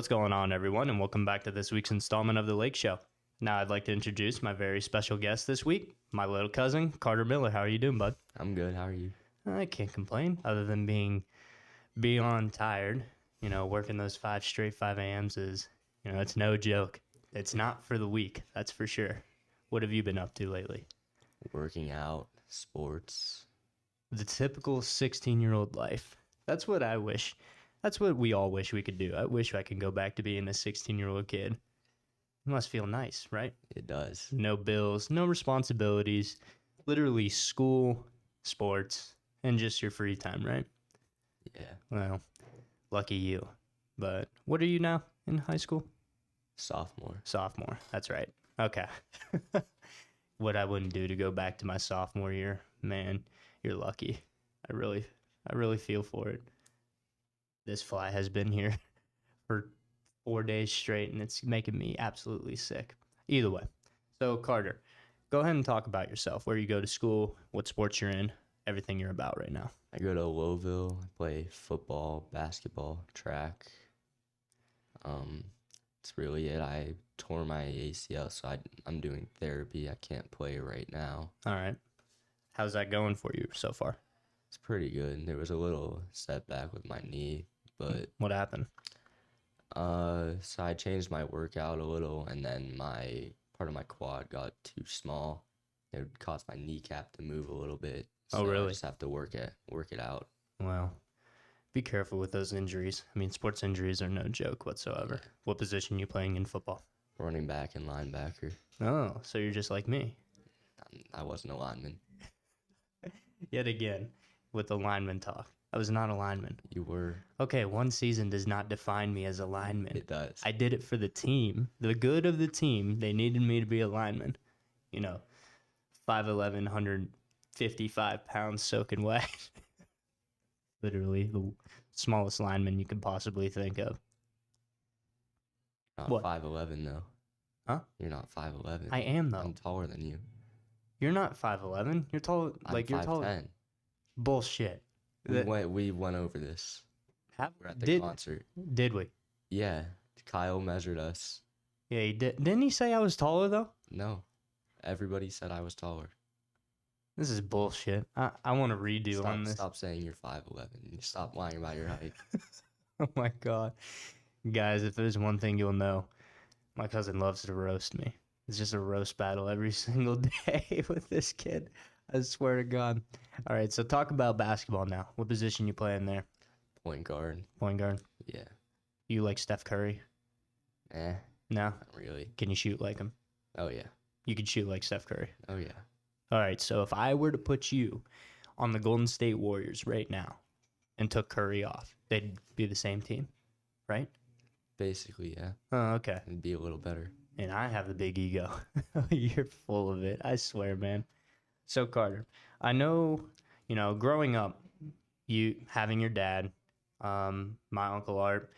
going on, everyone, and welcome back to this week's installment of The Lake Show. Now, I'd like to introduce my very special guest this week, my little cousin, Carter Miller. How are you doing, bud? I'm good. How are you? I can't complain, other than being beyond tired. You know, working those 5 a.m.s is, it's no joke. It's not for the weak, that's for sure. What have you been up to lately? Working out, sports. The typical 16-year-old life. That's what I wish. That's what we all wish we could do. I wish I could go back to being a 16-year-old kid. It must feel nice, right? It does. No bills, no responsibilities, literally school, sports, and just your free time, right? Yeah. Well, lucky you. But what are you now in high school? Sophomore. Sophomore, that's right. Okay. What I wouldn't do to go back to my sophomore year, man, you're lucky. I really feel for it. This fly has been here for 4 days straight, and it's making me absolutely sick. Either way. So, Carter, go ahead and talk about yourself, where you go to school, what sports you're in, everything you're about right now. I go to Lowville. I play football, basketball, track. That's really it. I tore my ACL, so I'm doing therapy. I can't play right now. All right. How's that going for you so far? It's pretty good. There was a little setback with my knee, but What happened? so I changed my workout a little, and then my part of my quad got too small. It would cause my kneecap to move a little bit. So Oh, really? I just have to work it out. Well, be careful with those injuries. I mean, sports injuries are no joke whatsoever. What position are you playing in football? Running back and linebacker. Oh, so you're just like me. I wasn't a lineman. Yet again, with the lineman talk. I was not a lineman. You were. Okay, one season does not define me as a lineman. It does. I did it for the team. The good of the team, they needed me to be a lineman. 5'11", 155 pounds soaking wet. Literally the smallest lineman you could possibly think of. Not What? 5'11", though. Huh? You're not 5'11". I am, though. I'm taller than you. You're not 5'11". You're tall. You're taller. 5'10". Bullshit. We went over this. We're at the Did concert. we? Yeah. Kyle measured us. Yeah, he did. Didn't he say I was taller, though? No. Everybody said I was taller. This is bullshit. I want to redo on this. Stop saying you're 5'11". Stop lying about your height. Oh my God. Guys, if there's one thing you'll know, my cousin loves to roast me. It's just a roast battle every single day with this kid. I swear to God. All right, so talk about basketball now. What position you play in there? Point guard. Point guard. Yeah. You like Steph Curry? No, No? not really. Can you shoot like him? Oh, yeah. You could shoot like Steph Curry. Oh, yeah. All right, so if I were to put you on the Golden State Warriors right now and took Curry off, they'd be the same team, right? Basically, yeah. Oh, okay. It'd be a little better. And I have the big ego. You're full of it. I swear, man. So, Carter, I know, growing up, you having your dad, my Uncle Art,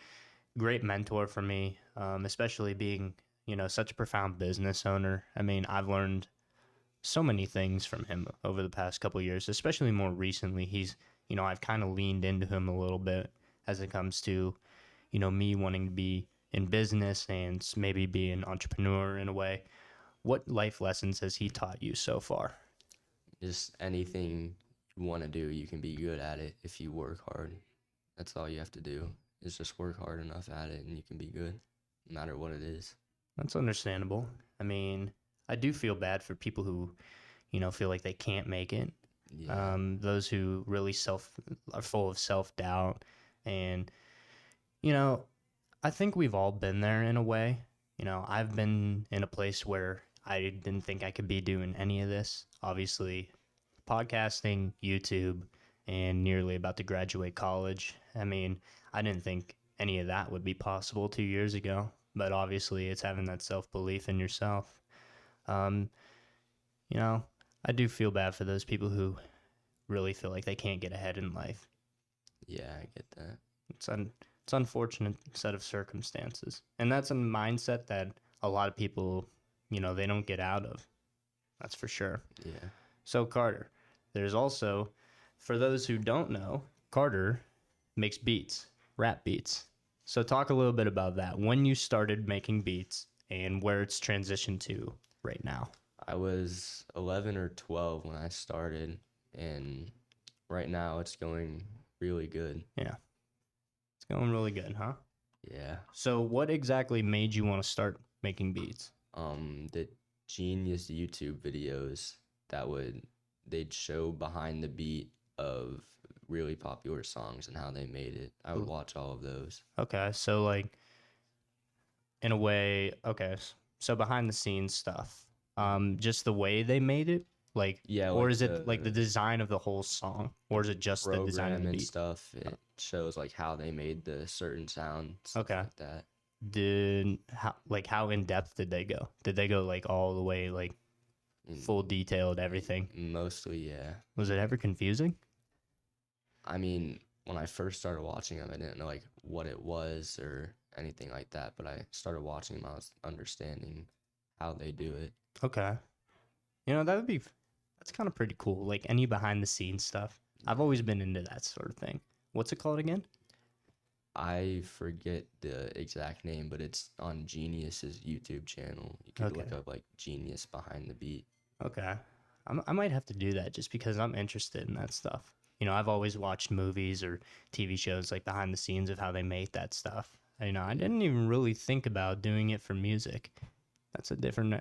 great mentor for me, especially being, such a profound business owner. I mean, I've learned so many things from him over the past couple of years, especially more recently. He's, I've kind of leaned into him a little bit as it comes to, me wanting to be in business and maybe be an entrepreneur in a way. What life lessons has he taught you so far? Just anything you want to do, you can be good at it if you work hard. That's all you have to do, is just work hard enough at it and you can be good, no matter what it is. That's understandable. I mean, I do feel bad for people who, feel like they can't make it. Yeah. Those who really are full of self-doubt. And, I think we've all been there in a way. I've been in a place where I didn't think I could be doing any of this. Obviously, podcasting, YouTube, and nearly about to graduate college. I mean, I didn't think any of that would be possible 2 years ago. But obviously, it's having that self-belief in yourself. I do feel bad for those people who really feel like they can't get ahead in life. Yeah, I get that. It's unfortunate set of circumstances. And that's a mindset that a lot of people, they don't get out of. That's for sure. Yeah. So, Carter, there's also, for those who don't know, Carter makes beats, rap beats. So talk a little bit about that. When you started making beats and where it's transitioned to right now. I was 11 or 12 when I started, and right now it's going really good. Yeah. It's going really good, huh? Yeah. So what exactly made you want to start making beats? The genius YouTube videos that they'd show behind the beat of really popular songs and how they made it. I would watch all of those. Okay. So like in a way, okay. So behind the scenes stuff. Just the way they made it, like, Yeah, or like is it like the design of the whole song, or is it just the design of program the and beat? stuff. It shows like how they made the certain sound, stuff Okay. like that. How in depth did they go? Did they go like all the way like full detailed everything? Mostly, yeah. Was it ever confusing? I mean, when I first started watching them, I didn't know like what it was or anything like that. But I started watching them, I was understanding how they do it. Okay. You know, that's kind of pretty cool. Like any behind the scenes stuff. I've always been into that sort of thing. What's it called again? I forget the exact name, but it's on Genius's YouTube channel. You could Okay. look up like Genius Behind the Beat. Okay. I might have to do that just because I'm interested in that stuff. You know, I've always watched movies or TV shows like behind the scenes of how they make that stuff. You know, I didn't even really think about doing it for music. That's a different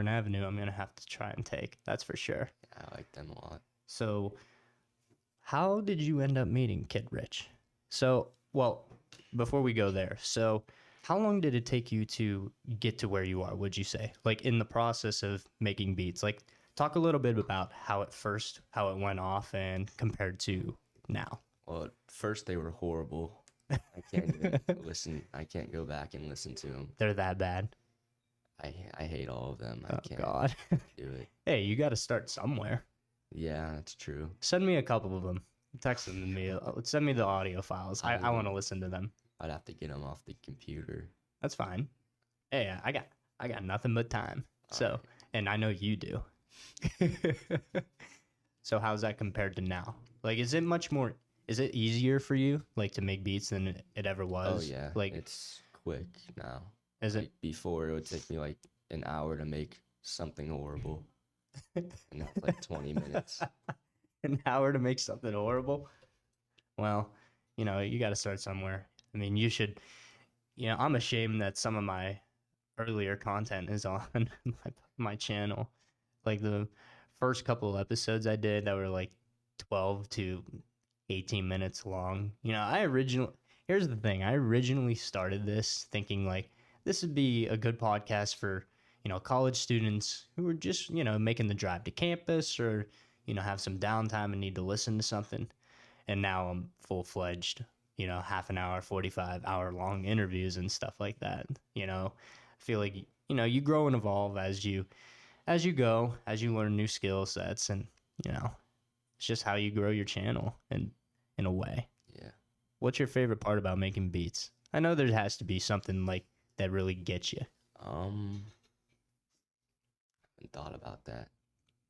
avenue I'm gonna have to try and take. That's for sure. Yeah, I like them a lot. So, how did you end up meeting Kid Rich? So, well, before we go there, so how long did it take you to get to where you are, would you say? Like in the process of making beats, like talk a little bit about how it went off and compared to now. Well, at first they were horrible. I can't even listen. I can't go back and listen to them. They're that bad. I hate all of them. I Oh can't God. do it. Hey, you got to start somewhere. Yeah, that's true. Send me a couple of them. Text them to me. Send me the audio files. I want to listen to them. I'd have to get them off the computer. That's fine. Hey, I got nothing but time. So, Right. and I know you do. So how's that compared to now? Like, is it easier for you like to make beats than it ever Oh was? yeah, Like, it's quick now. is it? Like before, it would take me like an hour to make something horrible, and that's like 20 minutes. An hour to make something horrible? Well, you know, you got to start somewhere. I mean, you should, you know, I'm ashamed that some of my earlier content is on my channel. Like the first couple of episodes I did that were like 12 to 18 minutes long. You know, here's the thing. I originally started this thinking like this would be a good podcast for, you know, college students who are just, you know, making the drive to campus or, you know, have some downtime and need to listen to something. And now I'm full-fledged, you know, half an hour, 45-hour long interviews and stuff like that. You know, I feel like, you know, you grow and evolve as you go, as you learn new skill sets, and you know, it's just how you grow your channel and in a way. Yeah. What's your favorite part about making beats? I know there has to be something like that really gets you. Haven't thought about that.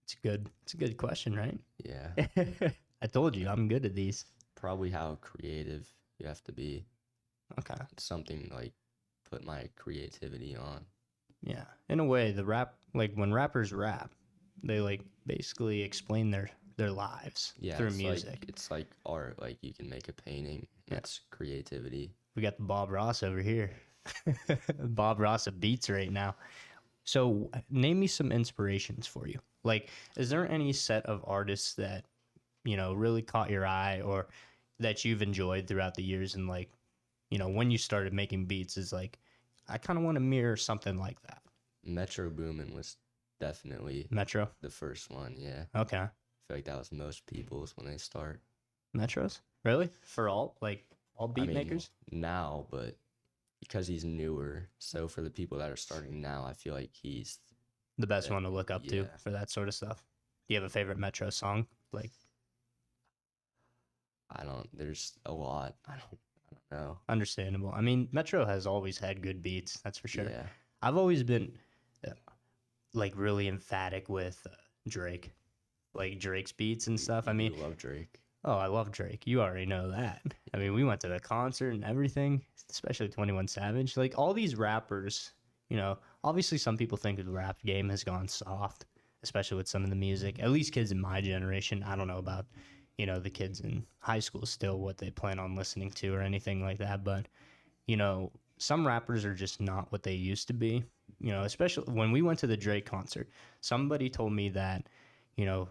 It's a good question, right? Yeah. I told you I'm good at these. Probably how creative you have to be. Okay. It's something like put my creativity on. Yeah. In a way, like when rappers rap, they like basically explain their lives Yeah, through music. It's like art. Like you can make a painting. That's creativity. We got the Bob Ross over here. Bob Ross of beats right now. So name me some inspirations for you. Like, is there any set of artists that, you know, really caught your eye or that you've enjoyed throughout the years and like, you know, when you started making beats is like, I kind of want to mirror something like that. Metro Boomin was definitely Metro? the first one. Yeah. Okay. I feel like that was most people's when they start. Metros? Really? For all beat I mean, makers? now, but because he's newer, so for the people that are starting now, I feel like he's The best one to look up to yeah. for that sort of stuff. Do you have a favorite Metro song? Like, there's a lot. I don't know. understandable. I mean, Metro has always had good beats, that's for sure. Yeah. I've always been like really emphatic with Drake, like Drake's beats and stuff. I mean, love Drake. Oh, I love Drake. You already know that. I mean, we went to the concert and everything, especially 21 Savage. Like all these rappers, obviously some people think the rap game has gone soft, especially with some of the music. At least kids in my generation. I don't know about, the kids in high school still what they plan on listening to or anything like that, but some rappers are just not what they used to be. Especially when we went to the Drake concert, somebody told me that,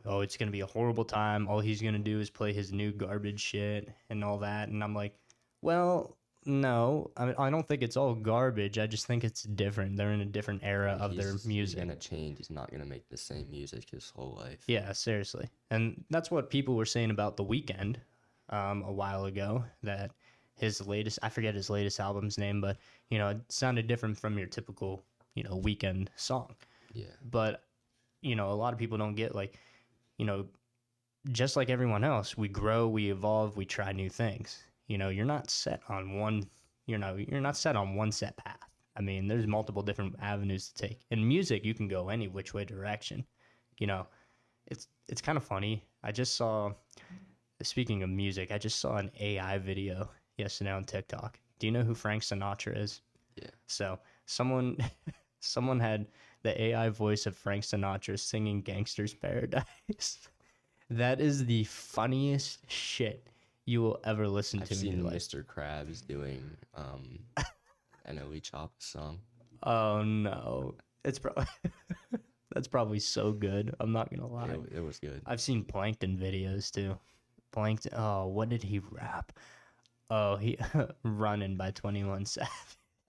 oh, it's going to be a horrible time. All he's going to do is play his new garbage shit and all that. And I'm like, well, no, I don't think it's all garbage. I just think it's different. They're in a different era of their He's music. gonna change. He's not gonna make the same music his whole life. Yeah, seriously. And that's what people were saying about The Weeknd a while ago, that his latest, I forget his latest album's name, but, it sounded different from your typical, Weekend song. Yeah. But, a lot of people don't get like, you know, just like everyone else, we grow, we evolve, we try new things. You're not set on one, you're not set on one set path. I mean, there's multiple different avenues to take. In music, you can go any which way direction. You know, it's kind of funny. I just saw, speaking of music, I just saw an AI video yesterday on TikTok. Do you know who Frank Sinatra is? Yeah. So someone someone had the AI voice of Frank Sinatra singing Gangster's Paradise. That is the funniest shit you will ever listen I've to in seen your life. Mr. Krabs doing an Ellie Choppa song. Oh no. It's probably that's probably so good. I'm not gonna lie. It was good. I've seen Plankton videos too. Plankton. Oh, what did he rap? Oh, he running by 21 Savage.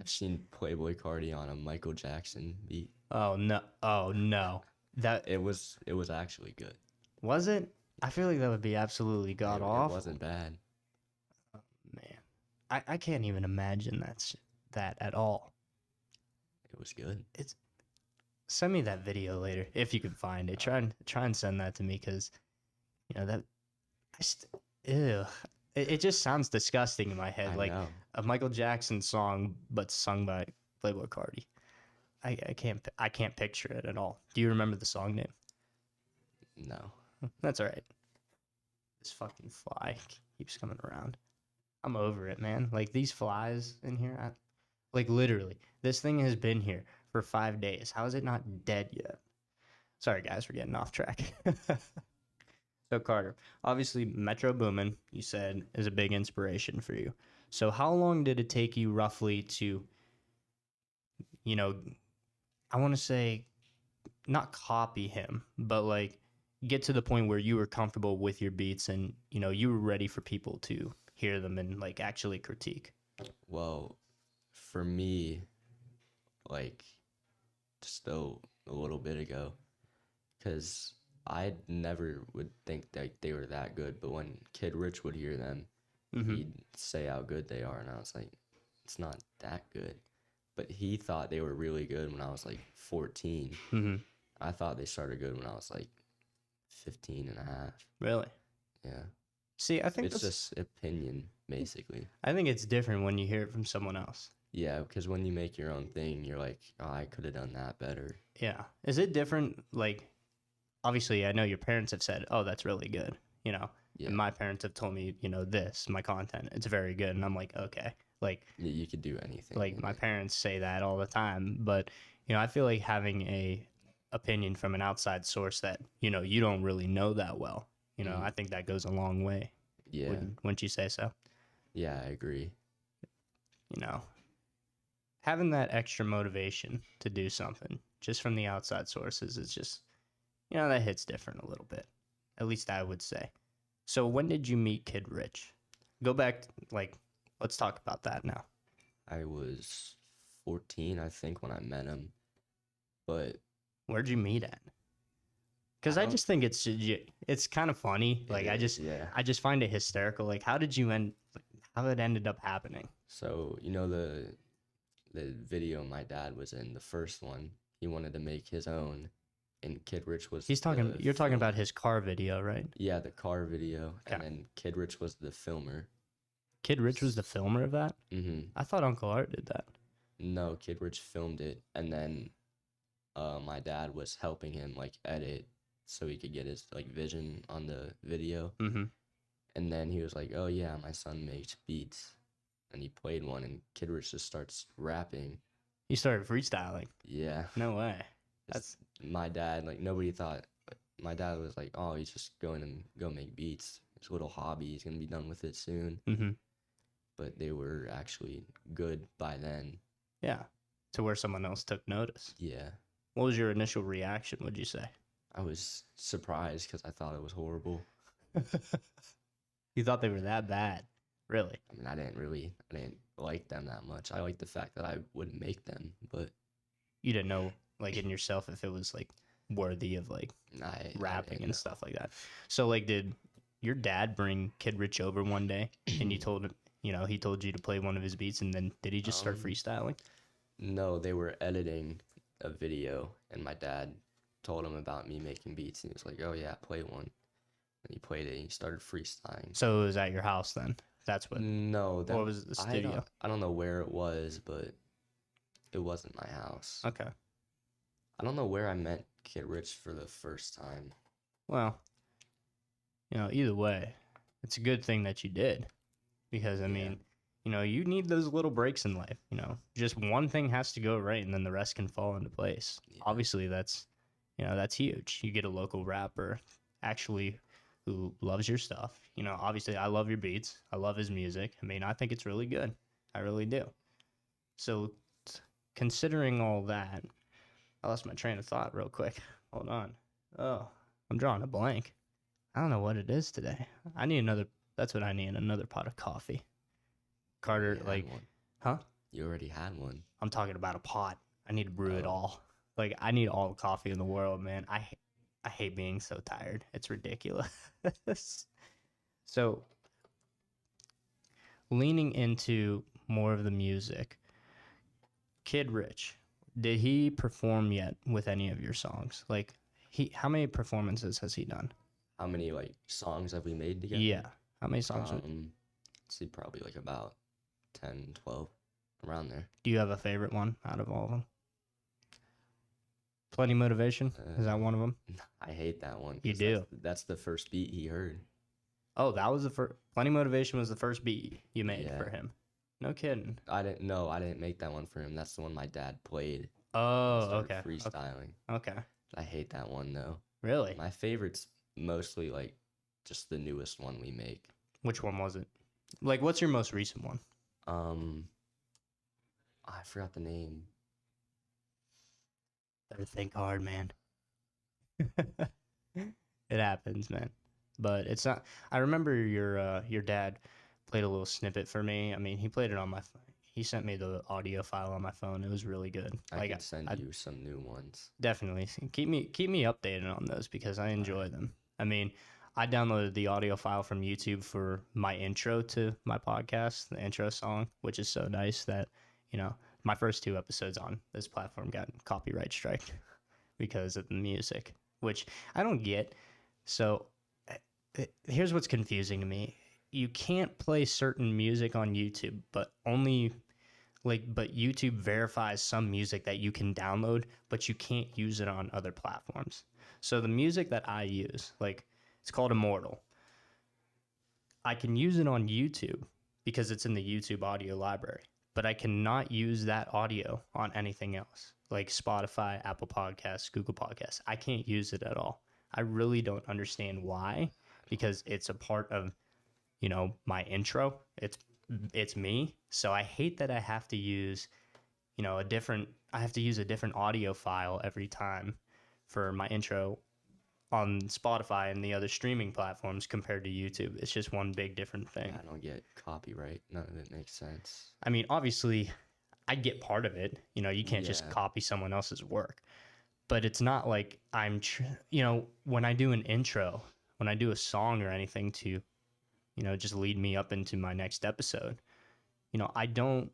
I've seen Playboy Cardi on a Michael Jackson beat. Oh no. Oh no. That It was actually good. was it. I feel like that would be absolutely god It awful. wasn't bad. Man, I can't even imagine that at all. It was good. It's Send me that video later if you can find it. Try and send that to me because that ew. It just sounds disgusting in my head, I like know. a Michael Jackson song but sung by Playboy Cardi. I can't picture it at all. Do you remember the song name? No. That's all right. This fucking fly keeps coming around. I'm over it, man. Like these flies in here, like literally, this thing has been here for 5 days. How is it not dead yet? Sorry, guys, we're getting off track. So Carter, obviously Metro Boomin, you said, is a big inspiration for you. So how long did it take you roughly to, you know, I want to say not copy him, but like get to the point where you were comfortable with your beats and, you were ready for people to hear them and like actually critique? Well, for me, like just a little bit ago, because I never would think that they were that good. But when Kid Rich would hear them, Mm-hmm. he'd say how good they are, and I was like, it's not that good. But he thought they were really good when I was like 14. Mm-hmm. I thought they started good when I was like 15 and a half. Really? Yeah. See, I think It's just opinion, basically. I think it's different when you hear it from someone else. Yeah, because when you make your own thing, you're like, oh, I could have done that better. Yeah. Is it different? Like, obviously, I know your parents have said, oh, that's really good, Yeah. and my parents have told me, my content, it's very good. And I'm like, okay. Like, You could do anything. like my parents say that all the time. But, I feel like having a opinion from an outside source that, you don't really know that well, I think that goes a long way. Yeah. Wouldn't you say so? Yeah, I agree. You know, having that extra motivation to do something just from the outside sources is just, that hits different a little bit. At least I would say. So when did you meet Kid Rich? Go back, like, let's talk about that now. I was 14, I think, when I met him. But Where'd you meet at? Because I I don't- just think it's kind of funny. Like yeah. I just find it hysterical. Like how did you end? Like, how it ended up happening? So, the video my dad was in, the first one, he wanted to make his own, and Kid Rich was You're talking film- about his car video, right? Yeah, the car video, Okay. and then Kid Rich was the filmer. Kid Rich was the filmer of that? Mm-hmm. I thought Uncle Art did that. No, Kid Rich filmed it, and then my dad was helping him like edit so he could get his like vision on the video. Mm-hmm. And then he was like, "Oh yeah, my son makes beats," and he played one, and Kid Rich just starts rapping. You started freestyling. Yeah, No way. it's, That's my dad, like nobody thought. My dad was like, "Oh, he's just going to go make beats. His little hobby. He's gonna be done with it soon." mm-hmm. But they were actually good by then. Yeah. To where someone else took notice. Yeah, What was your initial reaction, would you say? I was surprised because I thought it was horrible. You thought they were that bad? Really? I mean, I didn't like them that much. I liked the fact that I would make them, but You didn't know, like, in yourself if it was, like, worthy of, like, I rapping didn't and know. stuff like that. So, like, did your dad bring Kid Rich over one day and you told him, he told you to play one of his beats, and then did he just start Um, freestyling? no, they were editing a video, and my dad told him about me making beats, and he was like, "Oh yeah, play one." And he played it, and he started freestyling. So it was at your house then? That's what, No, or was it the studio? I don't know where it was, but it wasn't my house. Okay. I don't know where I met Kid Rich for the first time. Well, either way, it's a good thing that you did because, I Yeah. mean, you need those little breaks in life. Just one thing has to go right and then the rest can fall into place. Yeah. Obviously, that's huge. You get a local rapper actually who loves your stuff. Obviously, I love your beats. I love his music. I mean, I think it's really good. I really do. So, considering all that, I lost my train of thought real quick. Hold on. Oh, I'm drawing a blank. I don't know what it is today. I need another. That's what I need. Another pot of coffee. Carter, You like, had one. huh? You already had one. I'm talking about a pot. I need to brew it Oh. all. Like, I need all the coffee in the world, man. I hate being so tired. It's ridiculous. So, leaning into more of the music, Kid Rich, did he perform yet with any of your songs? Like, how many performances has he done? How many like songs have we made together? Yeah. How many songs? Let's see, probably like about 10, 12, around there. Do you have a favorite one out of all of them? Plenty Motivation? Is that one of them? I hate that one. You 'cause do? That's the first beat he heard. Oh, that was the first. Plenty Motivation was the first beat you made Yeah. for him. No kidding. I didn't make that one for him. That's the one my dad played. Oh, Started okay. freestyling. Okay. I hate that one though. Really? My favorite's mostly like just the newest one we make. Which one was it? Like, what's your most recent one? I forgot the name. Better think hard, man. It happens, man. But it's not. I remember your dad played a little snippet for me. I mean, he played it on my. He sent me the audio file on my phone. It was really good. I can send you some new ones. Definitely keep me updated on those because I enjoy them. I mean, I downloaded the audio file from YouTube for my intro to my podcast, the intro song, which is so nice that my first 2 episodes on this platform got copyright strike because of the music, which I don't get. So here's what's confusing to me. You can't play certain music on YouTube, but YouTube verifies some music that you can download, but you can't use it on other platforms. So the music that I use, like, it's called Immortal. I can use it on YouTube because it's in the YouTube audio library, but I cannot use that audio on anything else, like Spotify, Apple Podcasts, Google Podcasts. I can't use it at all. I really don't understand why, because it's a part of, my intro. It's me. So I hate that I have to use, a different audio file every time for my intro on Spotify and the other streaming platforms compared to YouTube. It's just one big different thing. I don't get copyright. None of it makes sense. I mean, obviously, I get part of it. You can't just copy someone else's work. But it's not like when I do an intro, when I do a song or anything to, just lead me up into my next episode, I don't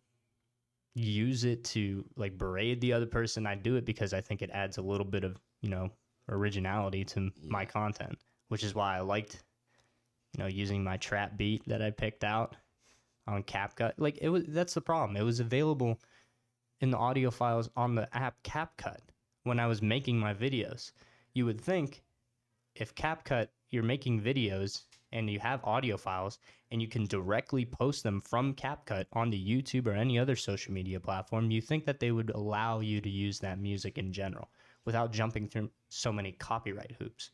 use it to like berate the other person. I do it because I think it adds a little bit of, originality to my content, which is why I liked, using my trap beat that I picked out on CapCut. Like that's the problem. It was available in the audio files on the app CapCut when I was making my videos. You would think if CapCut, you're making videos and you have audio files and you can directly post them from CapCut onto YouTube or any other social media platform, you think that they would allow you to use that music in general without jumping through so many copyright hoops.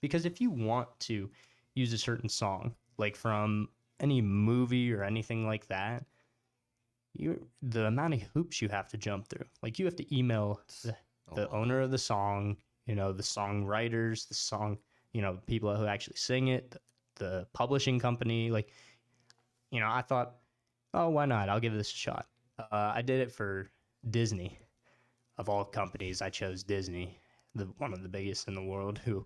Because if you want to use a certain song, like from any movie or anything like that, the amount of hoops you have to jump through. Like you have to email It's a the lot. owner of the song, the songwriters, the song, people who actually sing it, the publishing company. Like, I thought, oh, why not? I'll give this a shot. I did it for Disney. Of all companies, I chose Disney, one of the biggest in the world, who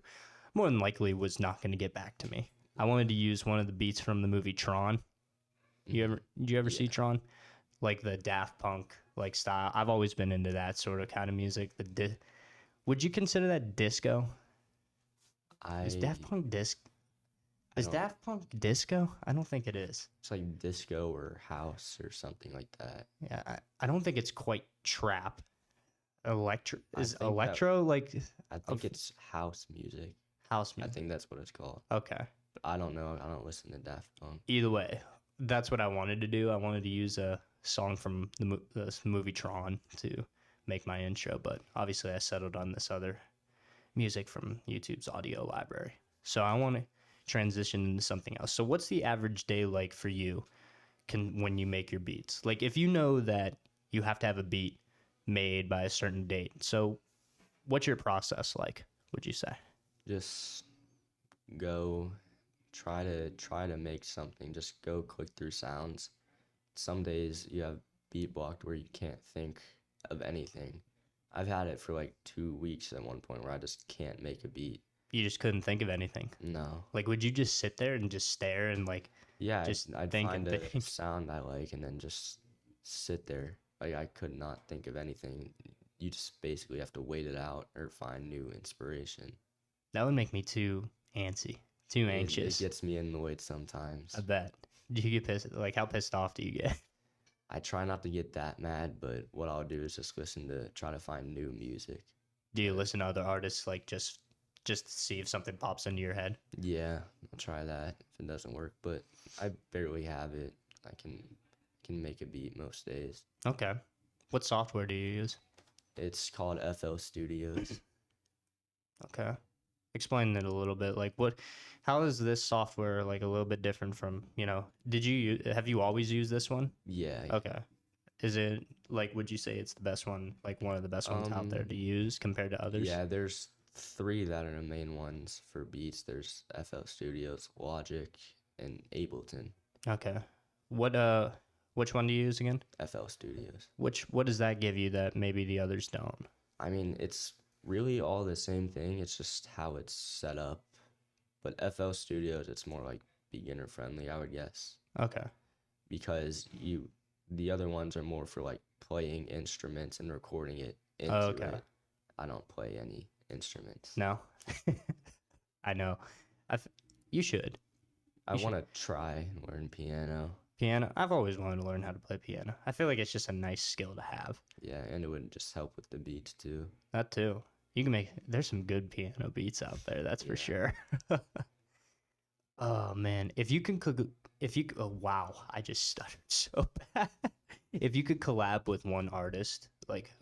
more than likely was not going to get back to me. I wanted to use one of the beats from the movie Tron. Did you ever see Yeah. Tron? Like the Daft Punk like style. I've always been into that sort of kind of music. Would you consider that disco? Is I Daft Punk disc? I Is don't. Daft Punk disco? I don't think it is. It's like disco or house or something like that. Yeah, I don't think it's quite trap. I Is think that electro like I of think it's house music. house I music? think that's what it's called. Okay. But I don't know. I don't listen to Daft Punk. Either way, that's what I wanted to do. I wanted to use a song from this movie Tron to make my intro, but obviously I settled on this other music from YouTube's audio library. So I want to transition into something else. So what's the average day like for you when you make your beats? Like if you know that you have to have a beat made by a certain date. So what's your process like, would you say? Just go try to make something. Just go click through sounds. Some days you have beat blocked where you can't think of anything. I've had it for like 2 weeks at one point where I just can't make a beat. You just couldn't think of anything. No. Like would you just sit there and just stare and like Yeah, just I'd think and find a think? sound I like and then just sit there. Like I could not think of anything. You just basically have to wait it out or find new inspiration. That would make me too antsy, too It anxious. gets me annoyed I sometimes. bet. Do you get pissed? Like how pissed off do you get? I try not to get that mad, but what I'll do is just listen to try to find new music. Do you But listen to other artists like just to see if something pops into your head? yeah, I'll try that if it doesn't work. But I barely have it. I can make a beat most days. Okay. What software do you use? It's called FL Studios. Okay. Explain it a little bit. Like how is this software like a little bit different from, have you always used this one? Yeah. Okay. Is it like, would you say it's the best one, like one of the best ones out there Um to use compared to others? yeah, there's three that are the main ones for beats. There's FL Studios, Logic, and Ableton. Okay. What which one do you use again? FL Studios. What does that give you that maybe the others don't? I mean, it's really all the same thing. It's just how it's set up. But FL Studios, it's more like beginner friendly, I would guess, Okay. because the other ones are more for like playing instruments and recording it Oh, into okay. it. I don't play any instruments. No. I know. You should. I You should. want to try and learn piano. Piano. I've always wanted to learn how to play piano. I feel like it's just a nice skill to have. Yeah, and it would just help with the beats too. That too. There's some good piano beats out there, that's for Yeah. sure. Oh man, oh wow, I just stuttered so bad. If you could collab with one artist, like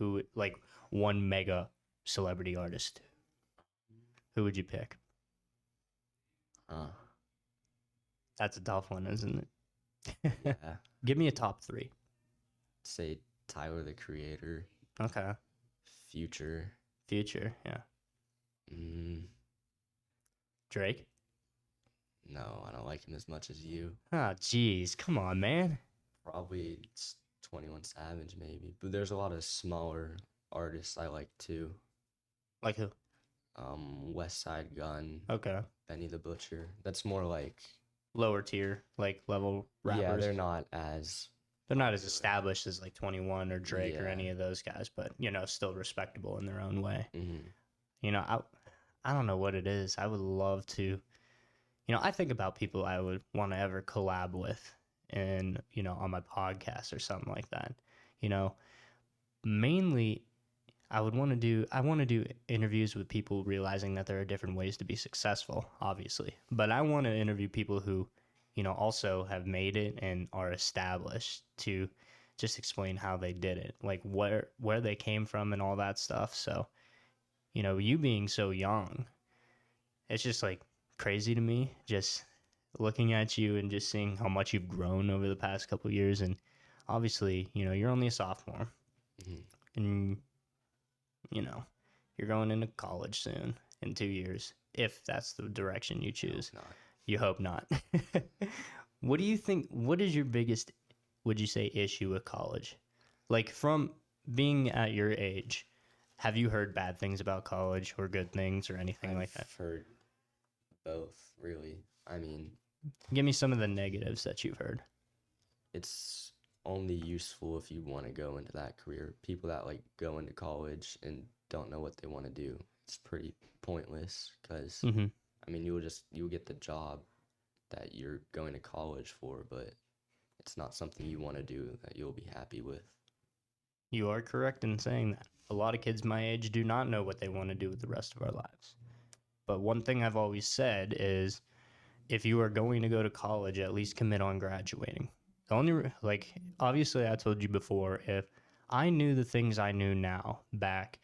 one mega celebrity artist, who would you pick? Uh, That's a tough one, isn't it? yeah. Give me a top 3. Say Tyler the Creator, Okay. Future. Future, yeah. Mm, Drake? no, I don't like him as much as you. Ah, jeez, come on, man. Probably 21 Savage maybe, but there's a lot of smaller artists I like too. Like who? West Side Gun, Okay. Benny the Butcher. That's more like Lower tier, like level rappers. yeah, they're not as They're not as popular. established as like 21 or Drake or Yeah. any of those guys, but still respectable in their own way. Mhm. I don't know what it is. I would love to, I think about people I would want to ever collab with and, on my podcast or something like that. You know, mainly I want to do interviews with people realizing that there are different ways to be successful, obviously. But I want to interview people who, also have made it and are established to just explain how they did it, like where they came from and all that stuff. So, you being so young, it's just like crazy to me just looking at you and just seeing how much you've grown over the past couple of years. And obviously, you're only a sophomore, Hmm. and you know, you're going into college soon in 2 years, if that's the direction you I hope choose. not. You hope not. What do you think? What is your biggest, would you say, issue with college? Like from being at your age, have you heard bad things about college or good things or anything like that? I've heard both, really. I mean, Give me some of the negatives that you've heard. it's only useful if you want to go into that career. People that like go into college and don't know what they want to do, it's pretty pointless because Mm-hmm. I mean, you'll get the job that you're going to college for, but it's not something you want to do that you'll be happy with. You are correct in saying that. A lot of kids my age do not know what they want to do with the rest of our lives. But one thing I've always said is if you are going to go to college, at least commit on graduating. The only, like, obviously, I told you before, if I knew the things I knew now back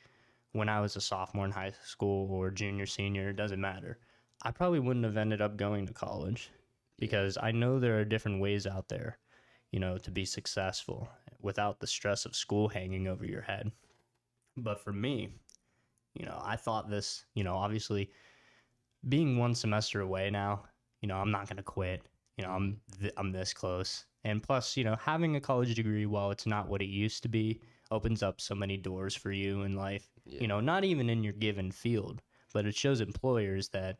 when I was a sophomore in high school or junior, senior, it doesn't matter. I probably wouldn't have ended up going to college Yeah. because I know there are different ways out there, to be successful without the stress of school hanging over your head. But for me, I thought this, obviously being one semester away now, I'm not going to quit. Hmm. I'm this close. And plus, having a college degree, while it's not what it used to be, opens up so many doors for you in life. Yeah. Not even in your given field, but it shows employers that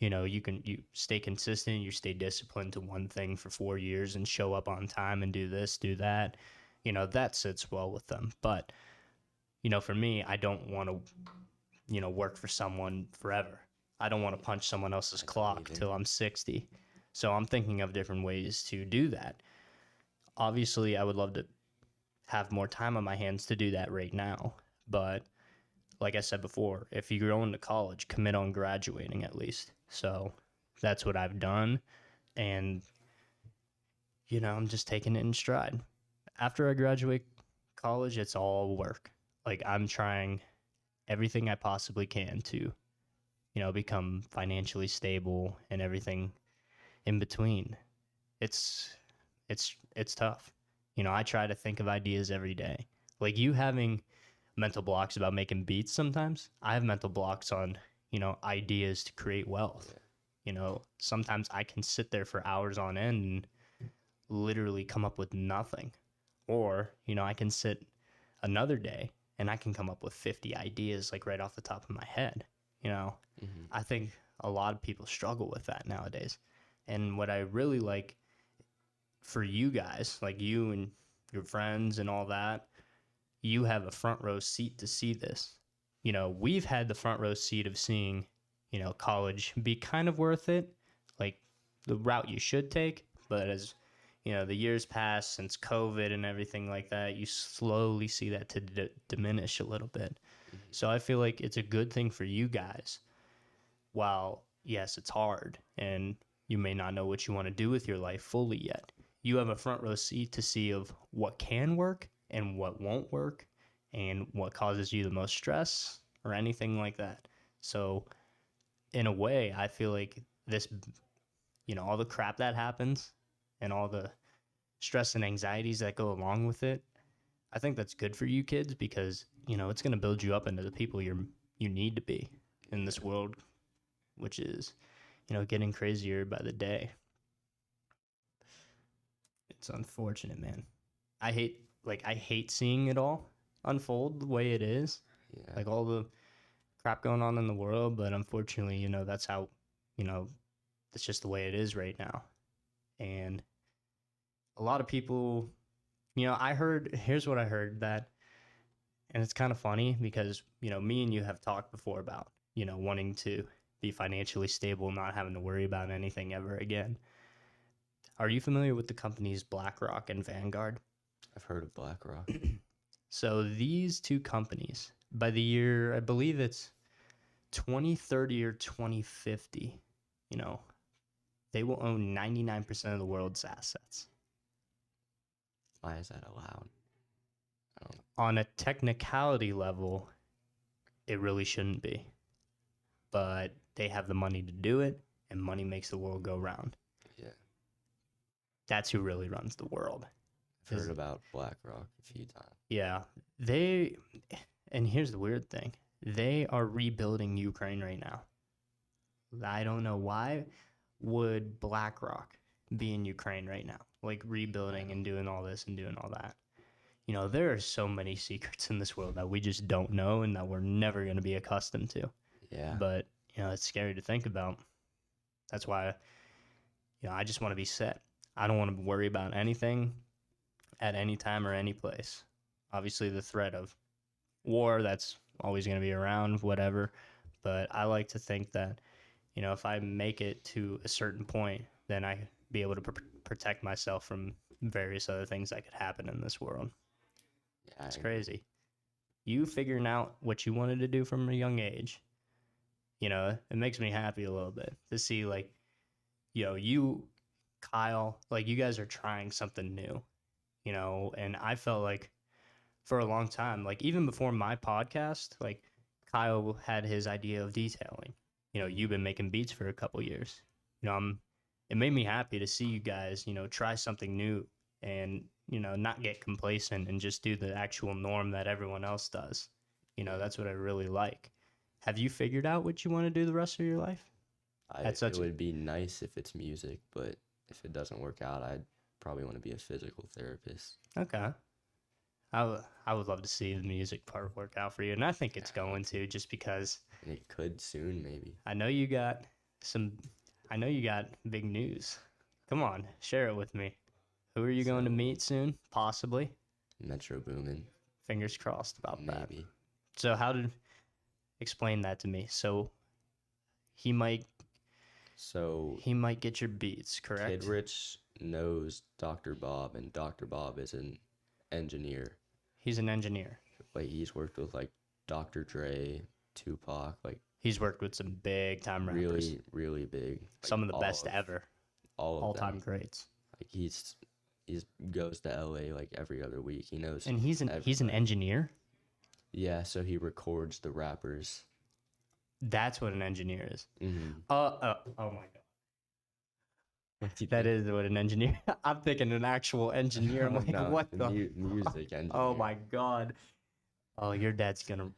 you stay consistent, you stay disciplined to one thing for 4 years and show up on time and do this, do that. That sits well with them. But for me, I don't want to work for someone forever. I don't want to punch someone else's I don't clock either. till I'm 60. So I'm thinking of different ways to do that. Obviously, I would love to have more time on my hands to do that right now. But like I said before, if you're going to college, commit on graduating at least. So that's what I've done. And, I'm just taking it in stride. After I graduate college, it's all work. Like I'm trying everything I possibly can to become financially stable and everything in between. It's it's tough. I try to think of ideas every day. Like you having mental blocks about making beats sometimes. I have mental blocks on, ideas to create wealth. Yeah. Sometimes I can sit there for hours on end and literally come up with nothing. Or, I can sit another day and I can come up with 50 ideas like right off the top of my head. You know, Hmm. I think a lot of people struggle with that nowadays. And what I really like for you guys, like you and your friends and all that, you have a front row seat to see this. We've had the front row seat of seeing, college be kind of worth it, like the route you should take. But as the years pass since COVID and everything like that, you slowly see that to diminish a little bit. Hmm. So I feel like it's a good thing for you guys. While yes, it's hard and you may not know what you want to do with your life fully yet, you have a front row seat to see of what can work and what won't work and what causes you the most stress or anything like that. So in a way, I feel like this, all the crap that happens and all the stress and anxieties that go along with it, I think that's good for you kids because, it's going to build you up into the people you need to be in this Yeah. world, which is, getting crazier by the day. It's unfortunate, man. I hate seeing it all unfold the way it is. Yeah. Like all the crap going on in the world, but unfortunately, that's how, you know, that's just the way it is right now. And a lot of people, here's what I heard that, and it's kind of funny because, me and you have talked before about, wanting to be financially stable, not having to worry about anything ever again. Are you familiar with the companies BlackRock and Vanguard? I've heard of BlackRock. So these two companies by the year, I believe it's 2030 or 2050, you know, they will own 99% of the world's assets. Why is that allowed? On a technicality level, it really shouldn't be. But they have the money to do it, and money makes the world go round. Yeah. That's who really runs the world. I've heard about BlackRock a few times. Yeah. And here's the weird thing. They are rebuilding Ukraine right now. I don't know why would BlackRock be in Ukraine right now, like rebuilding and doing all this and doing all that. You know, there are so many secrets in this world that we just don't know and that we're never going to be accustomed to. Yeah. But, you know, it's scary to think about. That's why, you know, I just want to be set. I don't want to worry about anything at any time or any place. Obviously, the threat of war, that's always going to be around, whatever. But I like to think that, you know, if I make it to a certain point, then I be able to protect myself from various other things that could happen in this world. Yeah, It's crazy. You figuring out what you wanted to do from a young age, you know, it makes me happy a little bit to see, like, you know, you, Kyle, like, you guys are trying something new, you know, and I felt like for a long time, like, even before my podcast, like, Kyle had his idea of detailing. You know, you've been making beats for a couple years. You know, it made me happy to see you guys, you know, try something new and, you know, not get complacent and just do the actual norm that everyone else does. You know, that's what I really like. Have you figured out what you want to do the rest of your life? It would be nice if it's music, but if it doesn't work out, I'd probably want to be a physical therapist. Okay. I would love to see the music part work out for you, and I think it's going to, just because. And it could soon, maybe. I know you got big news. Come on, share it with me. Who are you going to meet soon? Possibly. Metro Boomin. Fingers crossed about that. Maybe. So explain that to me. So he might get your beats, correct? Kid Rich knows Dr. Bob, and Dr. Bob is an engineer. He's an engineer. Like, he's worked with, like, Dr. Dre, Tupac, like, he's worked with some big time rappers. Really, really big. Like, some of the best ever. All time greats. Like, he goes to LA like every other week. He knows. And he's an engineer? Yeah, so he records the rappers. That's what an engineer is. Mm-hmm. Oh my god. That is what an engineer. I'm thinking an actual engineer. I'm like, no, what the music engineer? Oh my god. Oh, your dad's gonna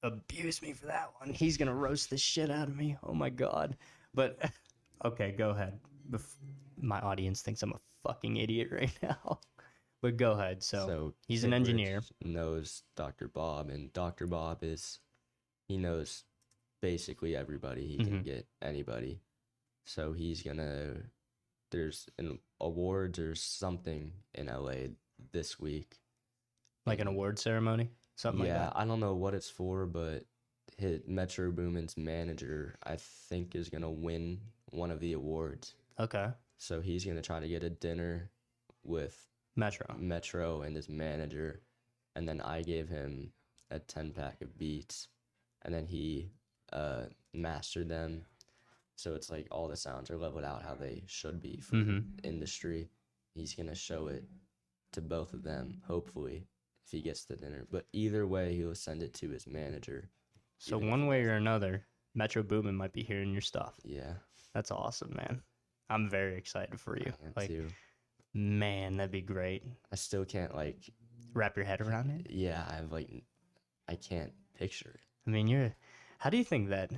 abuse me for that one. He's gonna roast the shit out of me. Oh my god. But okay, go ahead. My audience thinks I'm a fucking idiot right now. But go ahead. So he's an engineer. Rich knows Dr. Bob, and Dr. Bob he knows basically everybody. He can get anybody. So there's an awards or something in LA this week. Like an award ceremony? Something like that? Yeah, I don't know what it's for, but Metro Boomin's manager, I think, is going to win one of the awards. Okay. So he's going to try to get a dinner with Metro and his manager. And then I gave him a 10-pack of beats. And then he mastered them. So it's like all the sounds are leveled out how they should be for the industry. He's going to show it to both of them, hopefully, if he gets the dinner. But either way, he'll send it to his manager. So one way or another, Metro Boomin might be hearing your stuff. Yeah. That's awesome, man. I'm very excited for you. I am too. Man, that'd be great. I still can't, wrap your head around it? Yeah, I can't picture it. I mean, how do you think that,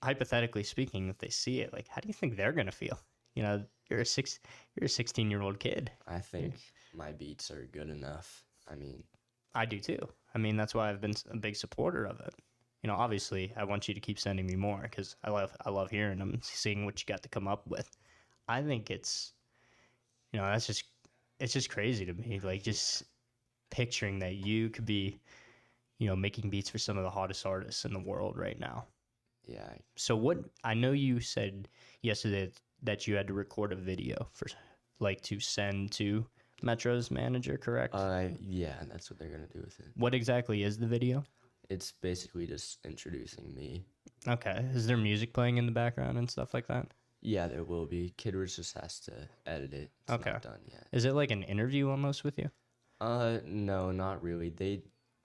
hypothetically speaking, if they see it, how do you think they're going to feel? You know, you're a 16-year-old kid. I think my beats are good enough. I mean, I do too. I mean, that's why I've been a big supporter of it. You know, obviously, I want you to keep sending me more because I love hearing them, seeing what you got to come up with. I think it's, you know, it's just crazy to me. Just picturing that you could be, you know, making beats for some of the hottest artists in the world right now. Yeah. So I know you said yesterday that you had to record a video for, to send to, Metro's manager, correct? Yeah, that's what they're gonna do with it. What exactly is the video? It's basically just introducing me. Okay. Is there music playing in the background and stuff like that? Yeah, there will be. KidCarter just has to edit it. It's Okay. not done yet. Is it like an interview almost with you? No, not really.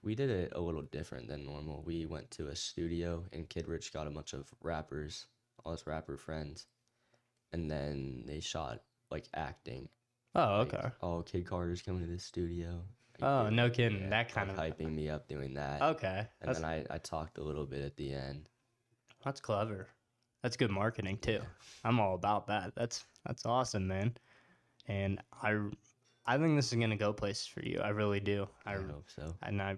We did it a little different than normal. We went to a studio and KidCarter got a bunch of rappers, all his rapper friends, and then they shot like acting. Oh, Like, okay. oh, KidCarter's coming to the studio. Oh, they- no kidding. yeah, That kind like of. hyping me up doing that. Okay. And then I talked a little bit at the end. That's clever. That's good marketing too. Yeah. I'm all about that. That's awesome, man. And I think this is gonna go places for you. I really do. I hope so. And I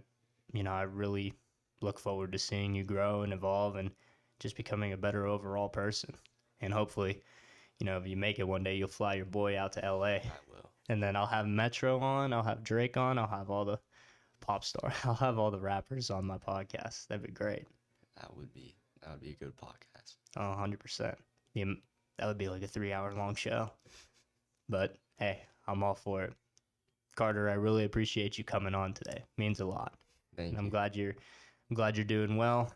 really look forward to seeing you grow and evolve and just becoming a better overall person. And hopefully, if you make it one day, you'll fly your boy out to LA. I will. And then I'll have Metro on, I'll have Drake on, I'll have all the pop star, I'll have all the rappers on my podcast. That'd be great. That would be a good podcast. Oh, 100%. That would be like a 3-hour long show. But hey, I'm all for it. Carter, I really appreciate you coming on today. Means a lot. Thank And you. I'm glad you're doing well.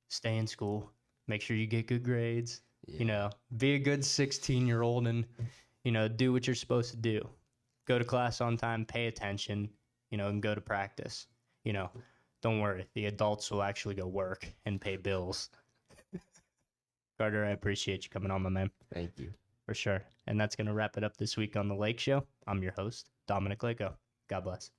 Stay in school. Make sure you get good grades. Yeah. Be a good 16-year-old and do what you're supposed to do. Go to class on time, pay attention, and go to practice. Don't worry. The adults will actually go work and pay bills. Carter, I appreciate you coming on, my man. Thank you. For sure. And that's going to wrap it up this week on The Lake Show. I'm your host, Dominic Lako. God bless.